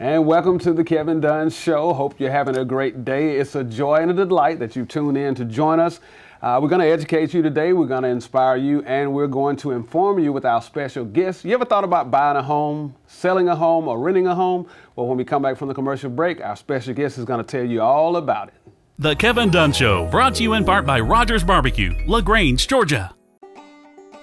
And welcome to the Kevin Dunn Show. Hope you're having a great day. It's a joy and a delight that you've tuned in to join us. We're going to educate you today. We're going to inspire you, and we're going to inform you with our special guests. You ever thought about buying a home, selling a home, or renting a home? Well, when we come back from the commercial break, our special guest is going to tell you all about it. The Kevin Dunn Show, brought to you in part by Rogers Barbecue, LaGrange, Georgia.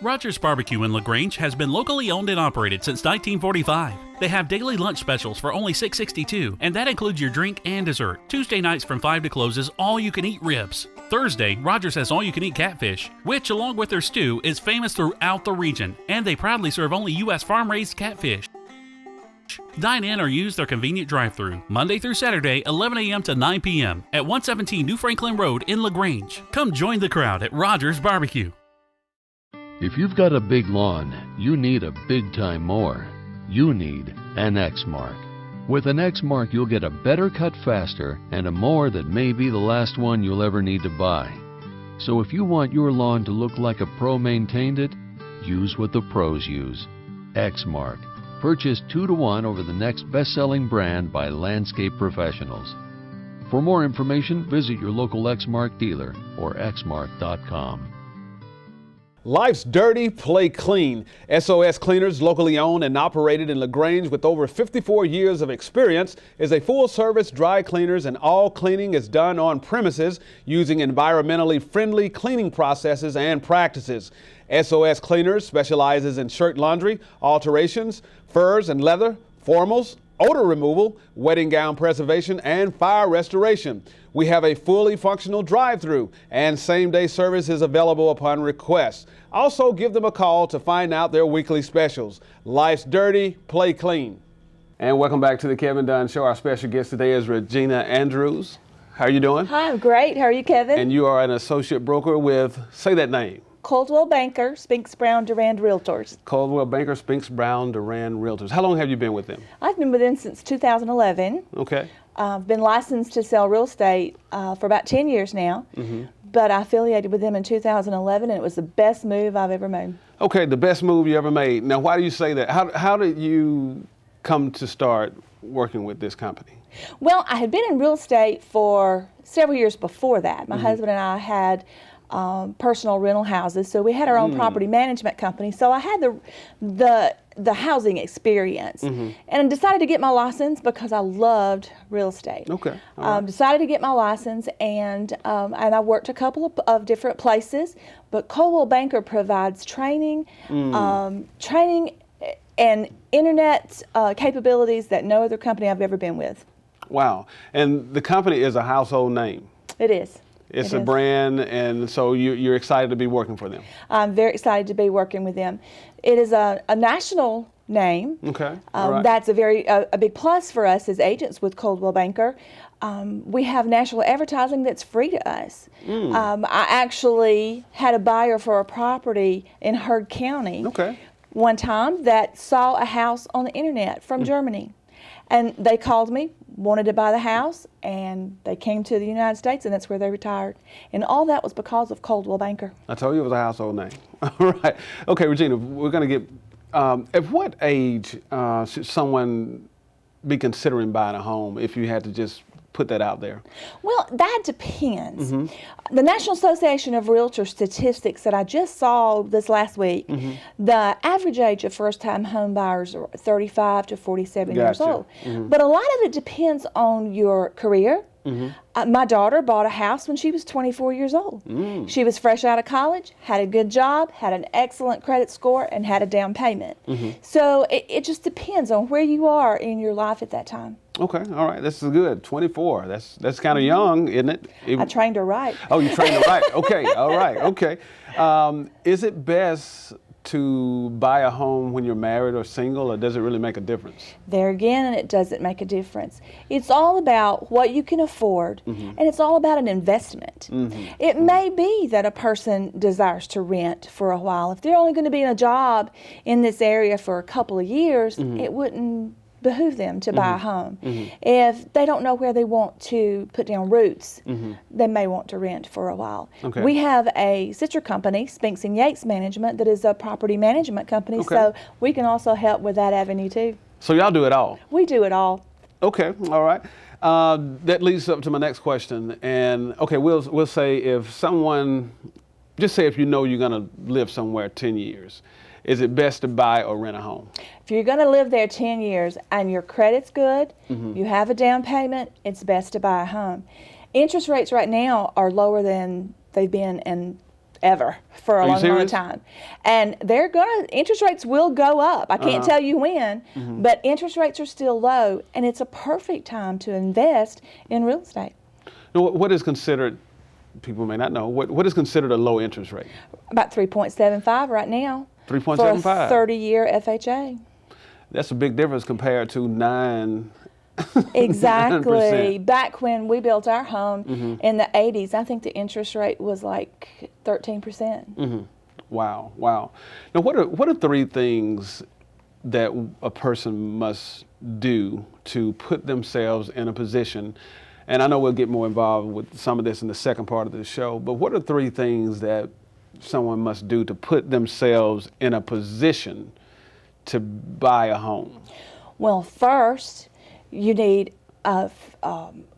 Rogers Barbecue in LaGrange has been locally owned and operated since 1945. They have daily lunch specials for only $6.62, and that includes your drink and dessert. Tuesday nights from 5 to close is all-you-can-eat ribs. Thursday, Rogers has all-you-can-eat catfish, which, along with their stew, is famous throughout the region, and they proudly serve only U.S. farm-raised catfish. Dine in or use their convenient drive-thru, Monday through Saturday, 11 a.m. to 9 p.m. at 117 New Franklin Road in LaGrange. Come join the crowd at Rogers Barbecue. If you've got a big lawn, you need a big-time mower. You need an X-Mark. With an X-Mark, you'll get a better cut faster and a mower that may be the last one you'll ever need to buy. So if you want your lawn to look like a pro maintained it, use what the pros use. X-Mark. Purchase 2-to-1 over the next best-selling brand by landscape professionals. For more information, visit your local X-Mark dealer or xmark.com. Life's dirty, play clean. SOS Cleaners, locally owned and operated in LaGrange with over 54 years of experience, is a full-service dry cleaners, and all cleaning is done on premises using environmentally friendly cleaning processes and practices. SOS Cleaners specializes in shirt laundry, alterations, furs and leather, formals, odor removal, wedding gown preservation, and fire restoration. We have a fully functional drive-through, and same-day service is available upon request. Also, give them a call to find out their weekly specials. Life's dirty, play clean. And welcome back to the Kevin Dunn Show. Our special guest today is Regenia Andrews. How are you doing? Hi, I'm great. How are you, Kevin? And you are an associate broker with, say that name. Coldwell Banker, Spinks, Durand REALTOrs. Coldwell Banker, Spinks, Durand REALTOrs. How long have you been with them? I've been with them since 2011. Okay. I've been licensed to sell real estate for about 10 years now, but I affiliated with them in 2011, and it was the best move I've ever made. Okay, the best move you ever made. Now, why do you say that? How did you come to start working with this company? Well, I had been in real estate for several years before that. My husband and I had personal rental houses, so we had our own property management company. So I had the housing experience, and I decided to get my license because I loved real estate. Okay. All right. Decided to get my license, and I worked a couple of different places. But Coldwell Banker provides training, training and internet capabilities that no other company I've ever been with. Wow. And the company is a household name. It is. It's a brand, and so you're excited to be working for them. I'm very excited to be working with them. It is a national name. Okay. All right. That's a big plus for us as agents with Coldwell Banker. We have national advertising that's free to us. I actually had a buyer for a property in Heard County one time that saw a house on the internet from Germany. And they called me, wanted to buy the house, and they came to the United States, and that's where they retired. And all that was because of Coldwell Banker. I told you it was a household name. All right. Okay, Regina, we're going to get, at what age should someone be considering buying a home, if you had to just put that out there? Well, that depends. The National Association of Realtor statistics that I just saw this last week, the average age of first-time home buyers are 35 to 47 years old. But a lot of it depends on your career. My daughter bought a house when she was 24 years old. She was fresh out of college, had a good job, had an excellent credit score, and had a down payment. So it just depends on where you are in your life at that time. Okay, all right, this is good. 24, that's kind of young, isn't it? I trained her right. Oh, you trained her right. Okay, all right, okay. Is it best to buy a home when you're married or single, or does it really make a difference? There again, it doesn't make a difference. It's all about what you can afford, and it's all about an investment. It may be that a person desires to rent for a while. If they're only going to be in a job in this area for a couple of years, it wouldn't behoove them to buy a home. If they don't know where they want to put down roots, they may want to rent for a while. Okay. We have a sister company, Spinks and Yates Management, that is a property management company, so we can also help with that avenue too. So y'all do it all? We do it all. Okay, all right. That leads up to my next question. And okay, we'll say if someone, just say if you know you're gonna live somewhere 10 years, is it best to buy or rent a home? If you're going to live there 10 years and your credit's good, you have a down payment, it's best to buy a home. Interest rates right now are lower than they've been in ever for a long time. And interest rates will go up. I can't tell you when, but interest rates are still low, and it's a perfect time to invest in real estate. Now, what is considered, people may not know, what is considered a low interest rate? About 3.75 right now. 3.75? For a 30-year FHA. That's a big difference compared to 9%. Exactly. Back when we built our home in the 80s, I think the interest rate was like 13%. Wow, wow. Now, what are 3 things that a person must do to put themselves in a position, and I know we'll get more involved with some of this in the second part of the show, but what are 3 things that someone must do to put themselves in a position to buy a home? Well, first, you need a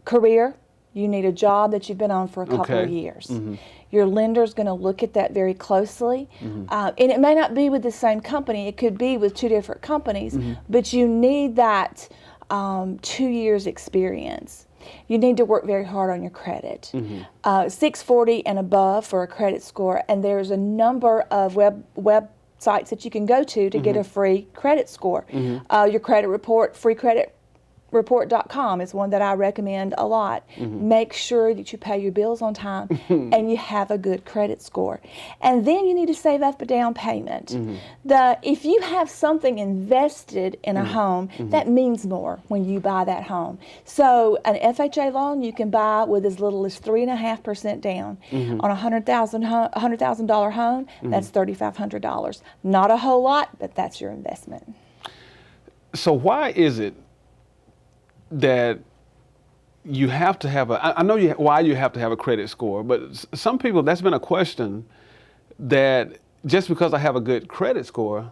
career. You need a job that you've been on for a couple of years. Your lender's going to look at that very closely. And it may not be with the same company. It could be with 2 different companies. But you need that 2 years experience. You need to work very hard on your credit. 640 and above for a credit score, and there's a number of websites that you can go to get a free credit score. Your credit report, freecreditreport.com is one that I recommend a lot. Make sure that you pay your bills on time and you have a good credit score. And then you need to save up a down payment. If you have something invested in a home, that means more when you buy that home. So an FHA loan you can buy with as little as 3.5% down. On a $100,000 home, that's $3,500. Not a whole lot, but that's your investment. So why is it that you have to have I know why you have to have a credit score, but some people, that's been a question, that just because I have a good credit score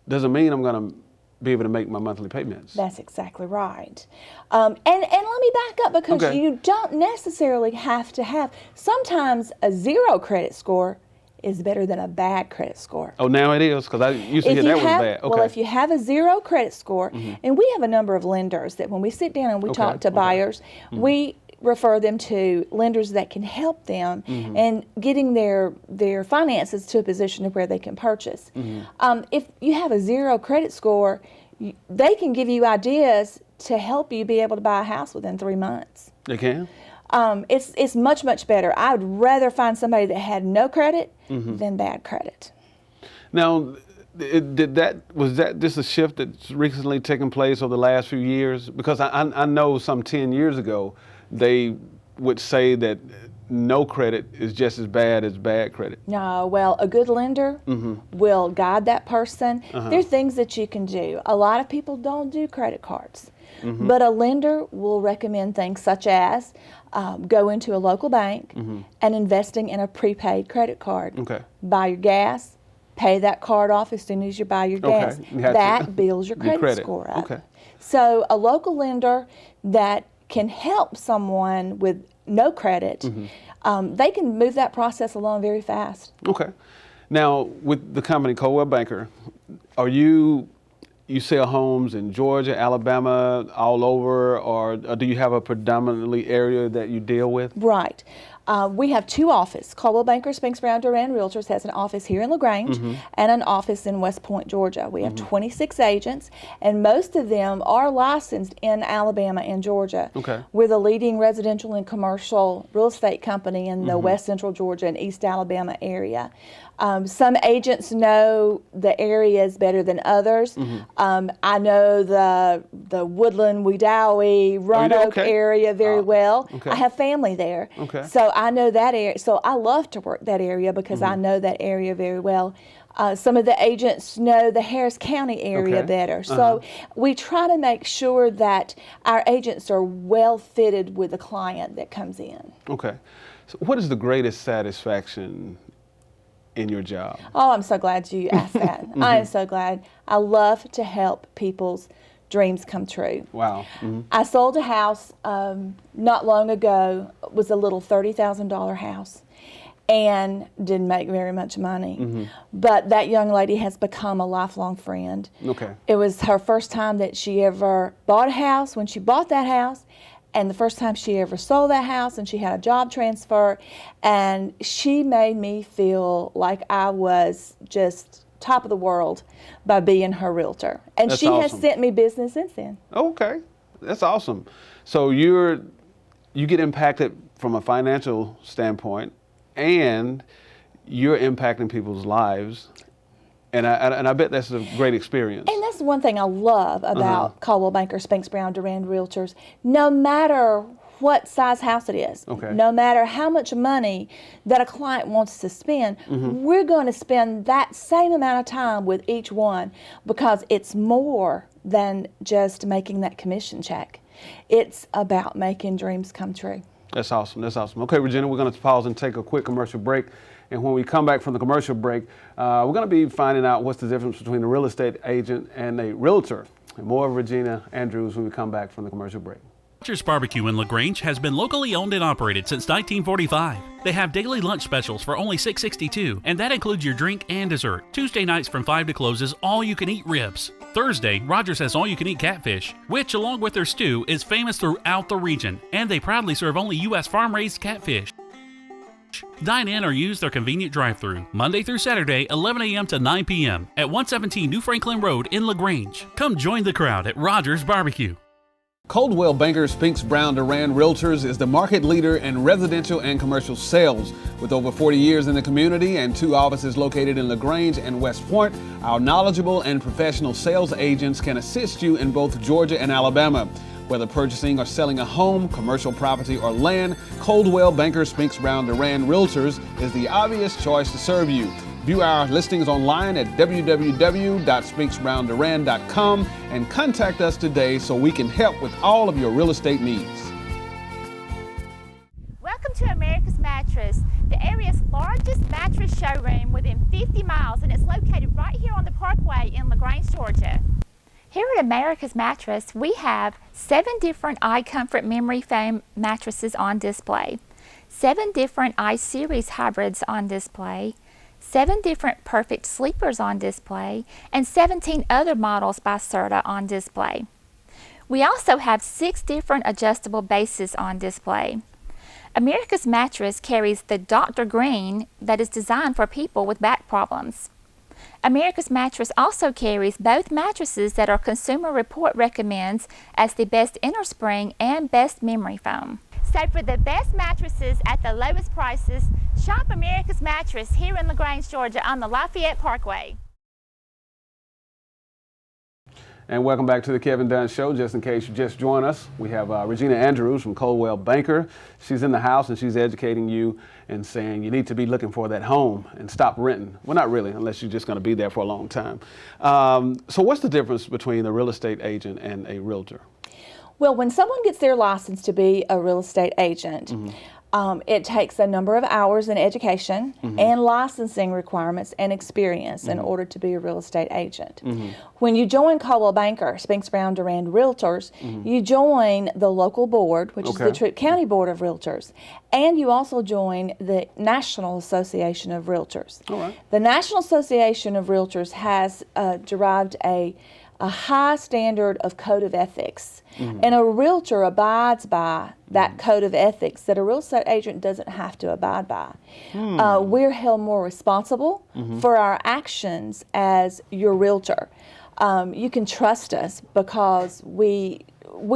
doesn't mean I'm going to be able to make my monthly payments. That's exactly right. And let me back up, because you don't necessarily have to have, sometimes a 0 credit score is better than a bad credit score. Oh, now it is? Because I used to hear that was bad. Well, if you have a 0 credit score, and we have a number of lenders that when we sit down and we talk to buyers, we refer them to lenders that can help them in getting their finances to a position of where they can purchase. If you have a 0 credit score, they can give you ideas to help you be able to buy a house within 3 months. They can? It's much, much better. I would rather find somebody that had no credit than bad credit. Now, was that just a shift that's recently taken place over the last few years? Because I know some 10 years ago, they would say that no credit is just as bad as bad credit. No, well, a good lender will guide that person. There are things that you can do. A lot of people don't do credit cards. But a lender will recommend things such as go into a local bank and investing in a prepaid credit card. Buy your gas, pay that card off as soon as you buy your gas. That builds your credit score up. So a local lender that can help someone with no credit, they can move that process along very fast. Okay. Now, with the company Coldwell Banker, you sell homes in Georgia, Alabama, all over, or do you have a predominantly area that you deal with? Right. We have two offices. Coldwell Banker Spinks Durand REALTORS has an office here in LaGrange and an office in West Point, Georgia. We have 26 agents, and most of them are licensed in Alabama and Georgia. Okay. We're the leading residential and commercial real estate company in the West Central Georgia and East Alabama area. Some agents know the areas better than others. I know the Woodland, Wedowee, Roanoke area very well. Okay. I have family there. Okay. So I know that area. So I love to work that area because I know that area very well. Some of the agents know the Harris County area better. So we try to make sure that our agents are well fitted with the client that comes in. Okay. So what is the greatest satisfaction in your job? Oh, I'm so glad you asked that. I am so glad. I love to help people's dreams come true. Wow. I sold a house not long ago. It was a little $30,000 house and didn't make very much money. But that young lady has become a lifelong friend. Okay. It was her first time that she ever bought a house. When she bought that house, and the first time she ever sold that house, and she had a job transfer, and she made me feel like I was just top of the world by being her realtor. And That's she has awesome. sent me business since then. Okay. That's awesome. So you get impacted from a financial standpoint, and you're impacting people's lives. And I bet that's a great experience. And that's one thing I love about Coldwell Banker Spinks Durand Realtors. No matter what size house it is, no matter how much money that a client wants to spend, we're going to spend that same amount of time with each one because it's more than just making that commission check. It's about making dreams come true. That's awesome. That's awesome. Okay, Regina, we're going to pause and take a quick commercial break. And when we come back from the commercial break, we're going to be finding out what's the difference between a real estate agent and a realtor. And more of Regina Andrews when we come back from the commercial break. Rogers Barbecue in LaGrange has been locally owned and operated since 1945. They have daily lunch specials for only $6.62, and that includes your drink and dessert. Tuesday nights from 5 to close is all-you-can-eat ribs. Thursday, Rogers has all-you-can-eat catfish, which, along with their stew, is famous throughout the region, and they proudly serve only U.S. farm-raised catfish. Dine in or use their convenient drive-thru, Monday through Saturday, 11 a.m. to 9 p.m. at 117 New Franklin Road in LaGrange. Come join the crowd at Rogers Barbecue. Coldwell Banker Spinks Durand Realtors is the market leader in residential and commercial sales. With over 40 years in the community and 2 offices located in LaGrange and West Point, our knowledgeable and professional sales agents can assist you in both Georgia and Alabama. Whether purchasing or selling a home, commercial property, or land, Coldwell Banker Spinks Durand Realtors is the obvious choice to serve you. View our listings online at www.spinksdurand.com and contact us today so we can help with all of your real estate needs. Welcome to America's Mattress, the area's largest mattress showroom within 50 miles, and it's located right here on the Parkway in LaGrange, Georgia. Here at America's Mattress, we have 7 different iComfort memory foam mattresses on display, 7 different iSeries hybrids on display, 7 different Perfect Sleepers on display, and 17 other models by Serta on display. We also have 6 different adjustable bases on display. America's Mattress carries the Dr. Green that is designed for people with back problems. America's Mattress also carries both mattresses that our Consumer Report recommends as the best innerspring and best memory foam. So for the best mattresses at the lowest prices, shop America's Mattress here in LaGrange, Georgia on the Lafayette Parkway. And welcome back to the Kevin Dunn Show. Just in case you just joined us, we have Regina Andrews from Coldwell Banker. She's in the house and she's educating you and saying you need to be looking for that home and stop renting. Well, not really, unless you're just going to be there for a long time. So what's the difference between a real estate agent and a realtor? Well, when someone gets their license to be a real estate agent, it takes a number of hours in education and licensing requirements and experience in order to be a real estate agent. When you join Coldwell Banker, Spinks Durand Realtors, you join the local board, which is the Troup County Board of Realtors, and you also join the National Association of Realtors. The National Association of Realtors has derived a a high standard of code of ethics. And a realtor abides by that code of ethics that a real estate agent doesn't have to abide by. We're held more responsible for our actions as your realtor. You can trust us because we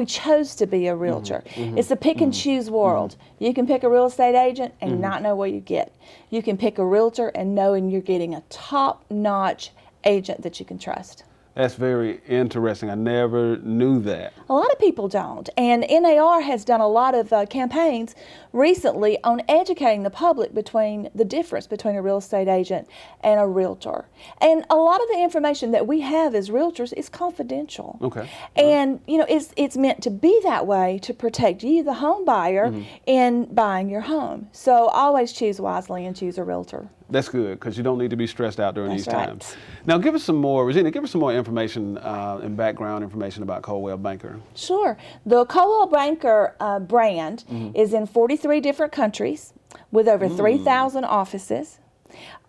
chose to be a realtor. It's a pick and choose world. You can pick a real estate agent and not know what you get. You can pick a realtor and knowing you're getting a top-notch agent that you can trust. That's very interesting. I never knew that. A lot of people don't. And NAR has done a lot of campaigns recently on educating the public between the difference between a real estate agent and a realtor. And a lot of the information that we have as realtors is confidential. Okay. And you know, it's meant to be that way to protect you, the home buyer, in buying your home. So always choose wisely and choose a realtor. That's good, because you don't need to be stressed out during That's these right. times. Now, give us some more, Regina, give us some more information and background information about Coldwell Banker. Sure. The Coldwell Banker brand is in 43 different countries with over 3,000 offices.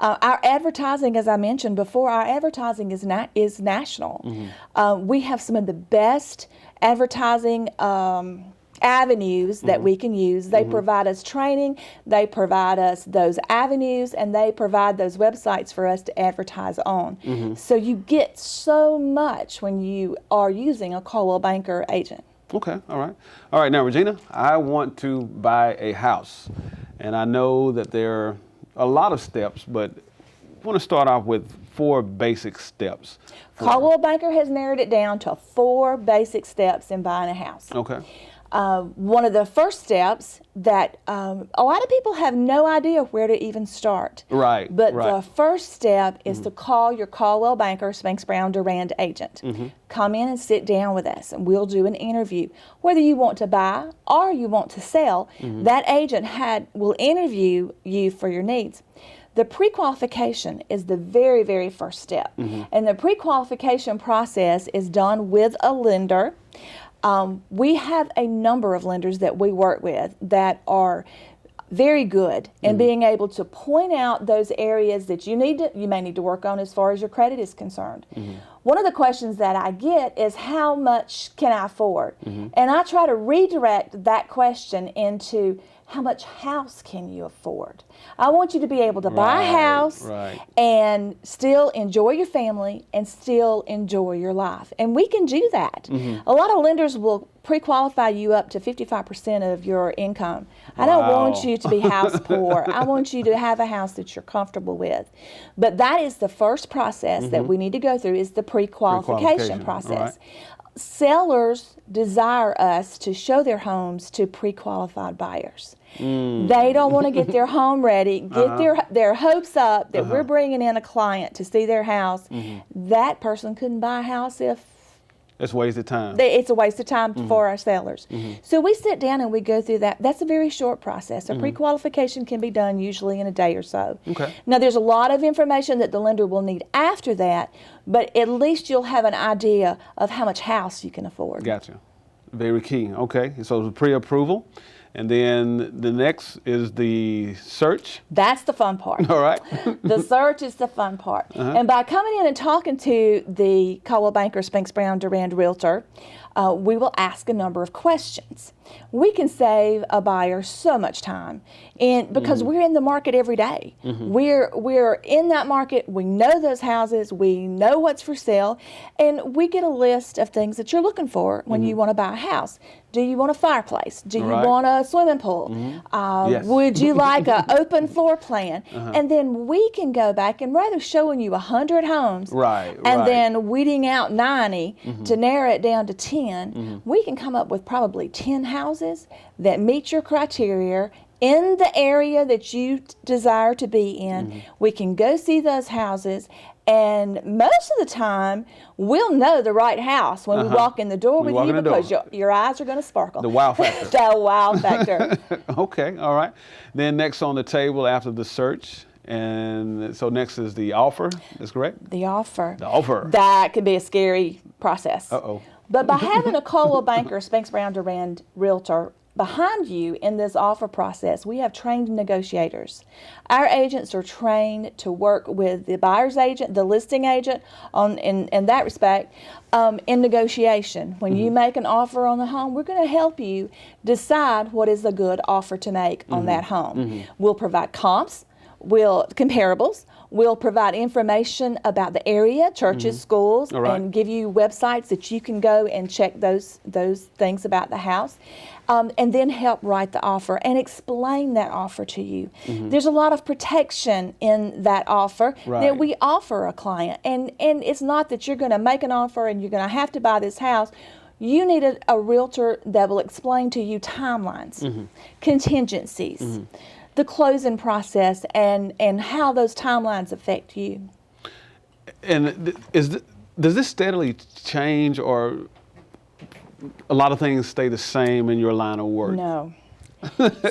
Our advertising, as I mentioned before, our advertising is national. We have some of the best advertising avenues that we can use. They provide us training, they provide us those avenues, and they provide those websites for us to advertise on. So you get so much when you are using a Coldwell Banker agent. Okay, all right. All right, now, Regina, I want to buy a house, and I know that there are a lot of steps, but I want to start off with 4 basic steps. Coldwell Banker has narrowed it down to 4 basic steps in buying a house. Okay. One of the first steps that a lot of people have no idea where to even start. Right. But the first step is to call your Coldwell Banker, Spinks Brown Durand agent. Come in and sit down with us, and we'll do an interview. Whether you want to buy or you want to sell, that agent will interview you for your needs. The pre-qualification is the very, very first step. And the pre-qualification process is done with a lender. We have a number of lenders that we work with that are very good in being able to point out those areas that you may need to work on as far as your credit is concerned. One of the questions that I get is, how much can I afford? And I try to redirect that question into, how much house can you afford? I want you to be able to buy a house and still enjoy your family and still enjoy your life. And we can do that. A lot of lenders will pre-qualify you up to 55% of your income. I don't want you to be house poor. I want you to have a house that you're comfortable with. But that is the first process that we need to go through, is the pre-qualification process. Sellers desire us to show their homes to pre-qualified buyers. They don't want to get their home ready, get their hopes up that we're bringing in a client to see their house. That person couldn't buy a house if it's a waste of time. It's a waste of time for our sellers. So we sit down and we go through that. That's a very short process. A pre-qualification can be done usually in a day or so. Okay. Now, there's a lot of information that the lender will need after that, but at least you'll have an idea of how much house you can afford. Gotcha. Very key. Okay. So it's pre-approval. And then the next is the search. That's the fun part. All right. The search is the fun part. And by coming in and talking to the Coldwell Banker, Spinks Brown Durand Realtor, we will ask a number of questions. We can save a buyer so much time, and because we're in the market every day. We're in that market. We know those houses. We know what's for sale, and we get a list of things that you're looking for when you want to buy a house. Do you want a fireplace? Do you want a swimming pool? Yes. Would you like an open floor plan? And then we can go back, and rather showing you 100 homes and then weeding out 90 to narrow it down to 10, we can come up with probably 10 houses that meet your criteria in the area that you desire to be in. We can go see those houses, and most of the time we'll know the right house when we walk in the door with you, because your eyes are going to sparkle. The wow factor. The wow factor. Okay, all right. Then next on the table after the search, and so next is the offer, is correct? The offer. The offer. That could be a scary process. Uh-oh. But by having a Coldwell Banker, Spinks Brown Durand Realtor behind you in this offer process, we have trained negotiators. Our agents are trained to work with the buyer's agent, the listing agent, in that respect, in negotiation. When you make an offer on the home, we're going to help you decide what is a good offer to make on that home. We'll provide comps, comparables. We'll provide information about the area, churches, schools, and give you websites that you can go and check those things about the house, and then help write the offer and explain that offer to you. There's a lot of protection in that offer that we offer a client, and it's not that you're going to make an offer and you're going to have to buy this house. You need a realtor that will explain to you timelines, contingencies, the closing process, and how those timelines affect you. And does this steadily change, or a lot of things stay the same in your line of work? No.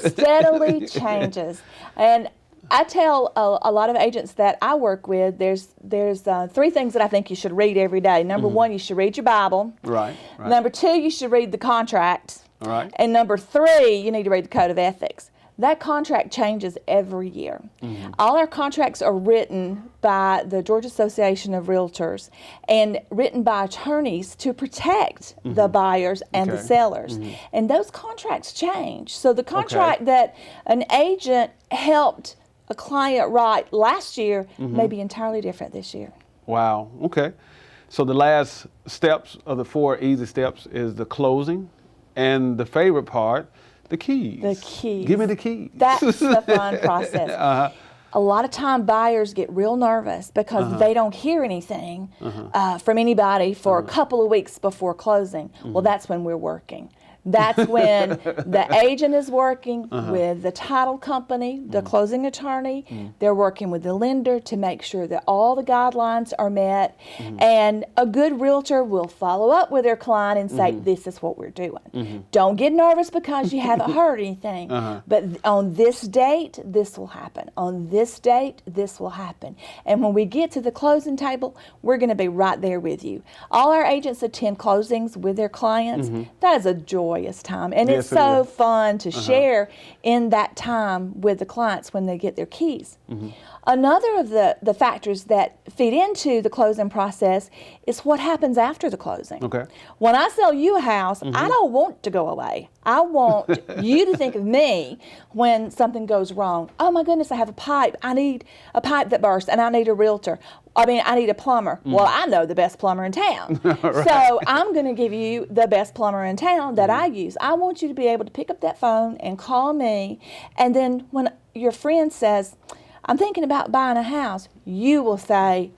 Steadily changes. And I tell a lot of agents that I work with, there's 3 things that I think you should read every day. Number 1, you should read your Bible. Right. Number 2, you should read the contract. All right. And number 3, you need to read the Code of Ethics. That contract changes every year. All our contracts are written by the Georgia Association of Realtors and written by attorneys to protect the buyers and the sellers. And those contracts change. So the contract that an agent helped a client write last year may be entirely different this year. Wow. Okay. So the last steps of the 4 easy steps is the closing, and the favorite part, the keys. The keys. Give me the keys. That's the fun process. A lot of time buyers get real nervous because they don't hear anything from anybody for a couple of weeks before closing. Well, that's when we're working. That's when the agent is working with the title company, the closing attorney. They're working with the lender to make sure that all the guidelines are met. And a good realtor will follow up with their client and say, this is what we're doing. Don't get nervous because you haven't heard anything. But on this date, this will happen. On this date, this will happen. And when we get to the closing table, we're going to be right there with you. All our agents attend closings with their clients. That is a joyous time, and it's so fun to share in that time with the clients when they get their keys. Another of the factors that feed into the closing process is what happens after the closing. Okay. When I sell you a house, I don't want to go away. I want you to think of me when something goes wrong. Oh my goodness, I have a pipe. I need a pipe that burst, and I need a realtor. I need a plumber. Well, I know the best plumber in town. So I'm going to give you the best plumber in town that I use. I want you to be able to pick up that phone and call me, and then when your friend says, I'm thinking about buying a house, you will say,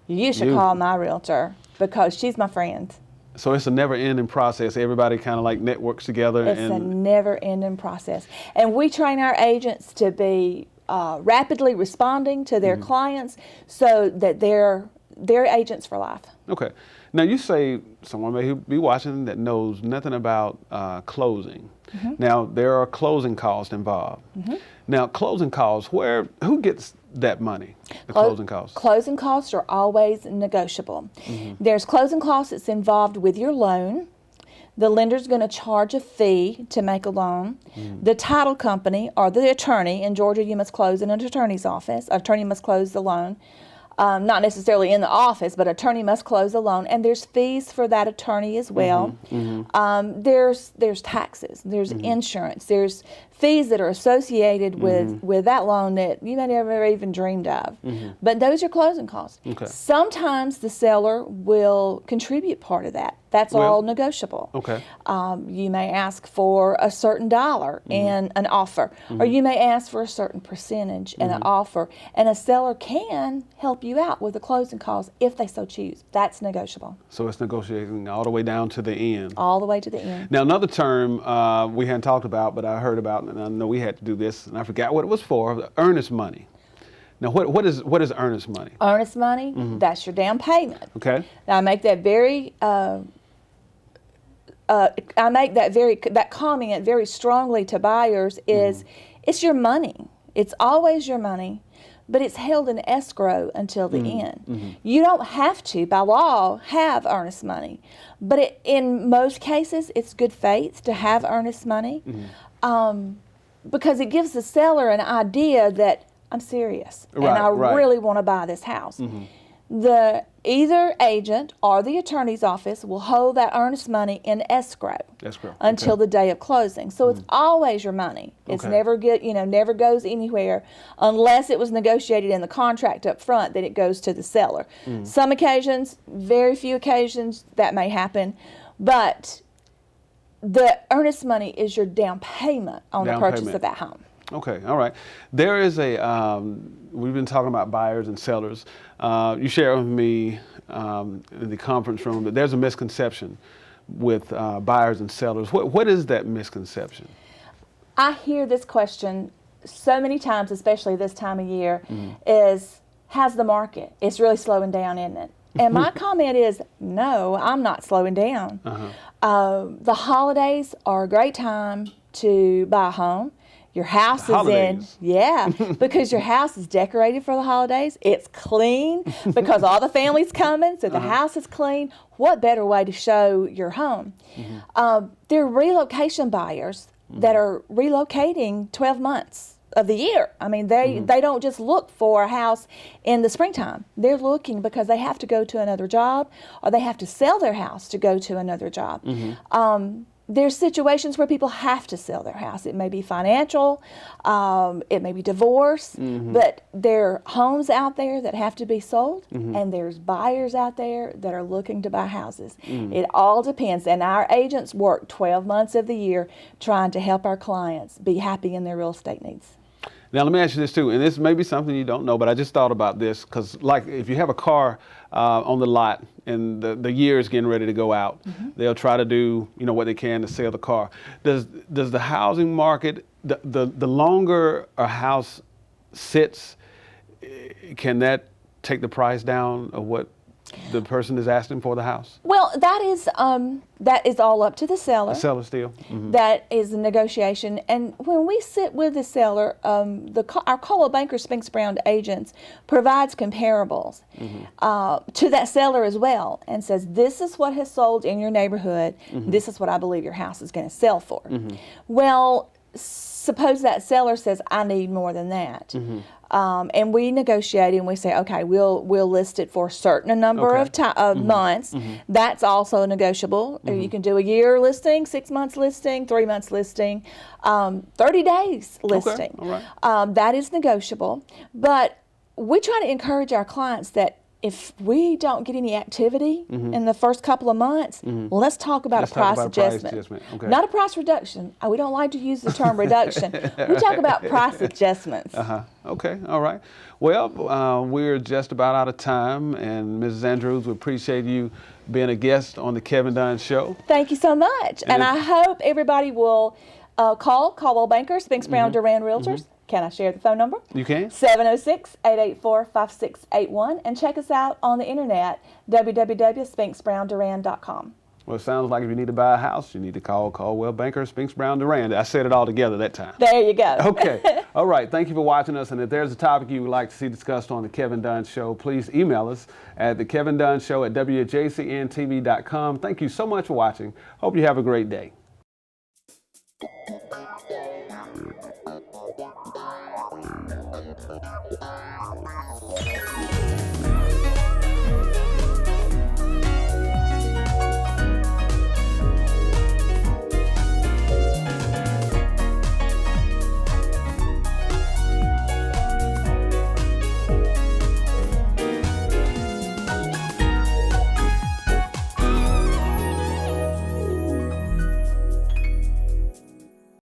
you should call my realtor because she's my friend. So it's a never-ending process. Everybody kind of like networks together. It's a never-ending process. And we train our agents to be rapidly responding to their clients so that they're agents for life. Okay. Now you say someone may be watching that knows nothing about closing. Now there are closing costs involved. Now closing costs, who gets that money, the closing costs? Closing costs are always negotiable. There's closing costs that's involved with your loan. The lender's going to charge a fee to make a loan. The title company or the attorney, in Georgia you must close in an attorney's office. An attorney must close the loan. Not necessarily in the office, but attorney must close the loan, and there's fees for that attorney as well. There's taxes, there's insurance, there's fees that are associated with that loan that you may never even dreamed of. But those are closing costs. Sometimes the seller will contribute part of that. That's all negotiable. You may ask for a certain dollar in an offer, or you may ask for a certain percentage in an offer, and a seller can help you out with the closing costs if they so choose. That's negotiable. So it's negotiating all the way down to the end. All the way to the end. Now another term we hadn't talked about, but I heard about, and I know we had to do this, and I forgot what it was for, the earnest money. Now what is earnest money? Earnest money, that's your down payment. Okay. Now I make that very that comment very strongly to buyers is it's your money. It's always your money. but it's held in escrow until the end. You don't have to, by law, have earnest money, but in most cases, it's good faith to have earnest money because it gives the seller an idea that I'm serious and I really want to buy this house. The either agent or the attorney's office will hold that earnest money in escrow until the day of closing. So it's always your money. It's never never goes anywhere unless it was negotiated in the contract up front that it goes to the seller. Some occasions, very few occasions, that may happen, but the earnest money is your down payment on the purchase of that home. Okay, all right. There is we've been talking about buyers and sellers. You shared with me in the conference room that there's a misconception with buyers and sellers. What is that misconception? I hear this question so many times, especially this time of year, is, how's the market? It's really slowing down, isn't it? And my comment is, no, I'm not slowing down. The holidays are a great time to buy a home. Your house is because your house is decorated for the holidays. It's clean because all the family's coming, so the house is clean. What better way to show your home? There are relocation buyers that are relocating 12 months of the year. I mean, they don't just look for a house in the springtime. They're looking because they have to go to another job or they have to sell their house to go to another job. There's situations where people have to sell their house. It may be financial, it may be divorce, but there are homes out there that have to be sold, and there's buyers out there that are looking to buy houses. It all depends, and our agents work 12 months of the year trying to help our clients be happy in their real estate needs. Now, let me ask you this too, and this may be something you don't know, but I just thought about this because, like, if you have a car on the lot and the year is getting ready to go out, they'll try to do what they can to sell the car. Does the housing market, the longer a house sits, can that take the price down of what the person is asking for the house? Well, that is all up to the seller. The seller still. That is a negotiation, and when we sit with the seller, our Coldwell Banker Spinks Brown agents provides comparables to that seller as well, and says, "This is what has sold in your neighborhood. This is what I believe your house is going to sell for." Well, suppose that seller says, "I need more than that." And we negotiate and we say, okay, we'll list it for a certain number of months. That's also negotiable. You can do a year listing, 6 months listing, 3 months listing, 30 days listing. That is negotiable. But we try to encourage our clients that if we don't get any activity in the first couple of months, well, let's talk about a price adjustment. Not a price reduction. We don't like to use the term reduction. We talk about price adjustments. Okay, all right. Well, we're just about out of time, and Mrs. Andrews, we appreciate you being a guest on the Kevin Dunn Show. Thank you so much. And I hope everybody will call Coldwell Banker, Spinks Brown Durand Realtors. Can I share the phone number? You can. 706-884-5681, and check us out on the internet, www.spinksbrowndurand.com. Well, it sounds like if you need to buy a house, you need to call Coldwell Banker, Spinks Brown Durand. I said it all together that time. There you go. Okay. All right. Thank you for watching us. And if there's a topic you would like to see discussed on the Kevin Dunn Show, please email us at thekevindunshow@wjcntv.com. Thank you so much for watching. Hope you have a great day.